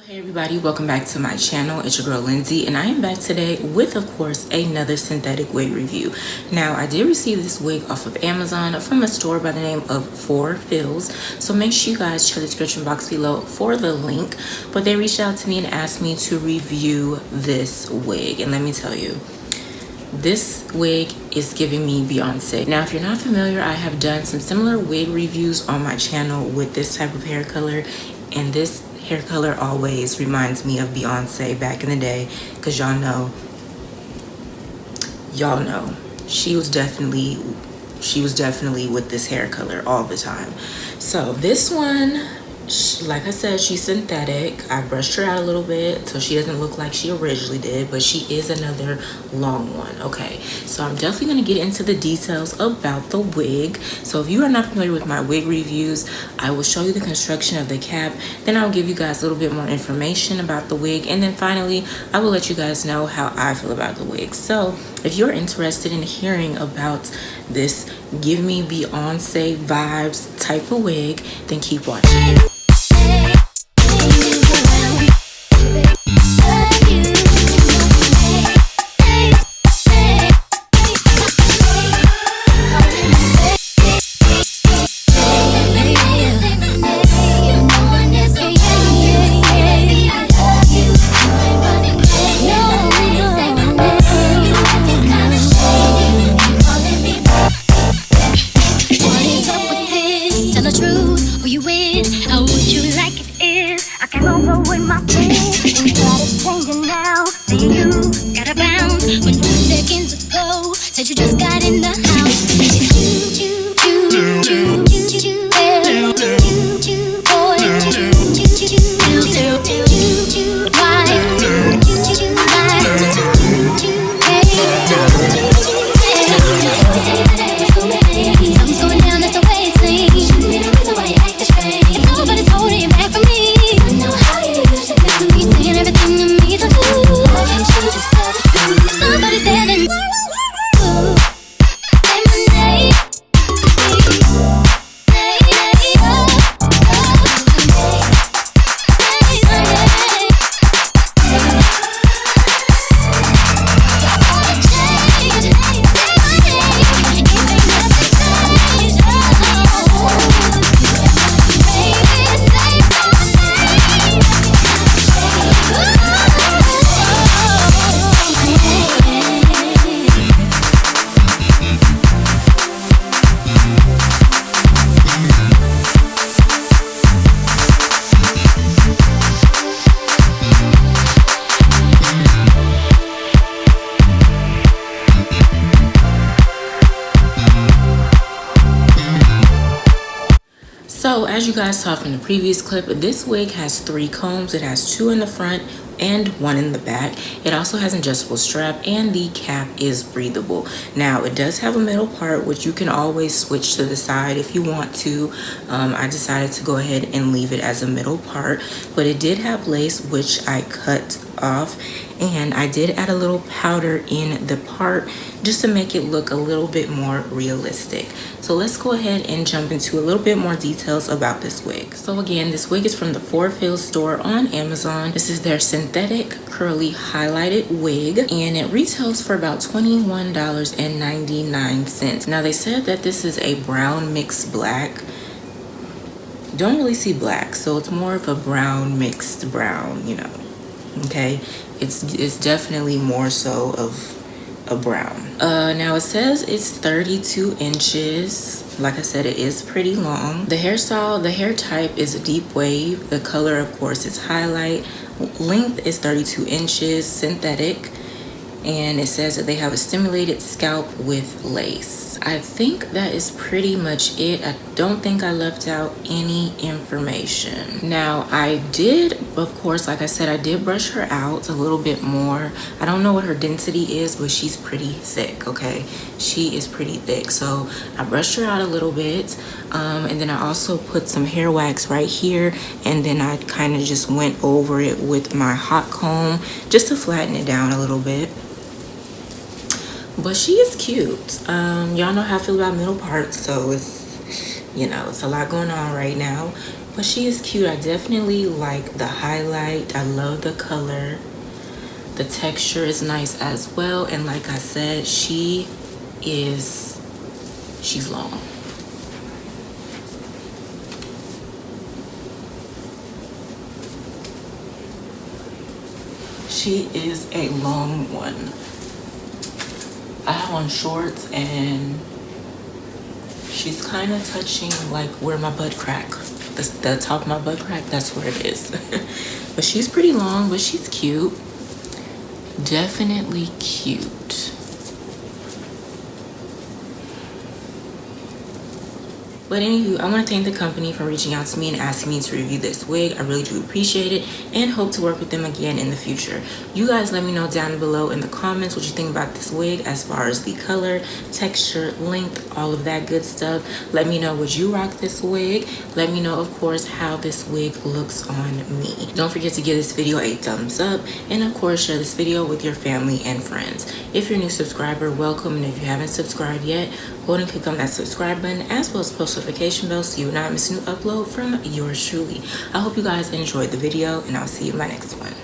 Hey everybody, welcome back to my channel. It's your girl Lindsay, and I am back today with, of course, another synthetic wig review. Now, I did receive this wig off of Amazon from a store by the name of Four Fills, so make sure you guys check the description box below for the link. But they reached out to me and asked me to review this wig, and let me tell you, this wig is giving me Beyonce. Now, if you're not familiar, I have done some similar wig reviews on my channel with this type of hair color, and this hair color always reminds me of Beyonce back in the day, because y'all know she was definitely with this hair color all the time. So this one, like I said, she's synthetic. I brushed her out a little bit so she doesn't look like she originally did, but she is another long one. Okay, so I'm definitely going to get into the details about the wig. So if you are not familiar with my wig reviews, I will show you the construction of the cap, then I'll give you guys a little bit more information about the wig, and then finally I will let you guys know how I feel about the wig. So if you're interested in hearing about this give me Beyonce vibes type of wig, then keep watching. So as you guys saw from the previous clip, this wig has 3 combs. It has 2 in the front and 1 in the back. It also has an adjustable strap, and the cap is breathable. Now it does have a middle part, which you can always switch to the side if you want to. I decided to go ahead and leave it as a middle part, but it did have lace, which I cut off, and I did add a little powder in the part just to make it look a little bit more realistic. So let's go ahead and jump into a little bit more details about this wig. So again, this wig is from the Four Fills store on Amazon. This is their synthetic curly highlighted wig, and it retails for about $21.99. Now they said that this is a brown mixed black. Don't really see black, so it's more of a brown mixed brown, you know. Okay, it's definitely more so of a brown. Now it says it's 32 inches. Like I said, it is pretty long. The hairstyle, the hair type is a deep wave. The color, of course, is highlight. Length is 32 inches, synthetic, and it says that they have a stimulated scalp with lace. I think that is pretty much it. I don't think I left out any information. Now I did, of course, like I said, I did brush her out a little bit more. I don't know what her density is, but she's pretty thick. Okay, she is pretty thick, so I brushed her out a little bit, and then I also put some hair wax right here, and then I kind of just went over it with my hot comb just to flatten it down a little bit. But she is cute. Y'all know how I feel about middle parts, so it's, you know, it's a lot going on right now. But she is cute. I definitely like the highlight. I love the color. The texture is nice as well. And like I said, she's long. She is a long one. I have on shorts and she's kind of touching like where my butt crack, the top of my butt crack, that's where it is. But she's pretty long, but she's cute. Definitely cute. But anywho, I want to thank the company for reaching out to me and asking me to review this wig. I really do appreciate it and hope to work with them again in the future. You guys let me know down below in the comments what you think about this wig as far as the color, texture, length, all of that good stuff. Let me know, would you rock this wig? Let me know, of course, how this wig looks on me. Don't forget to give this video a thumbs up and of course share this video with your family and friends. If you're a new subscriber, welcome, and if you haven't subscribed yet, go ahead and click on that subscribe button as well as post notification bell so you will not miss a new upload from yours truly. I hope you guys enjoyed the video and I'll see you in my next one.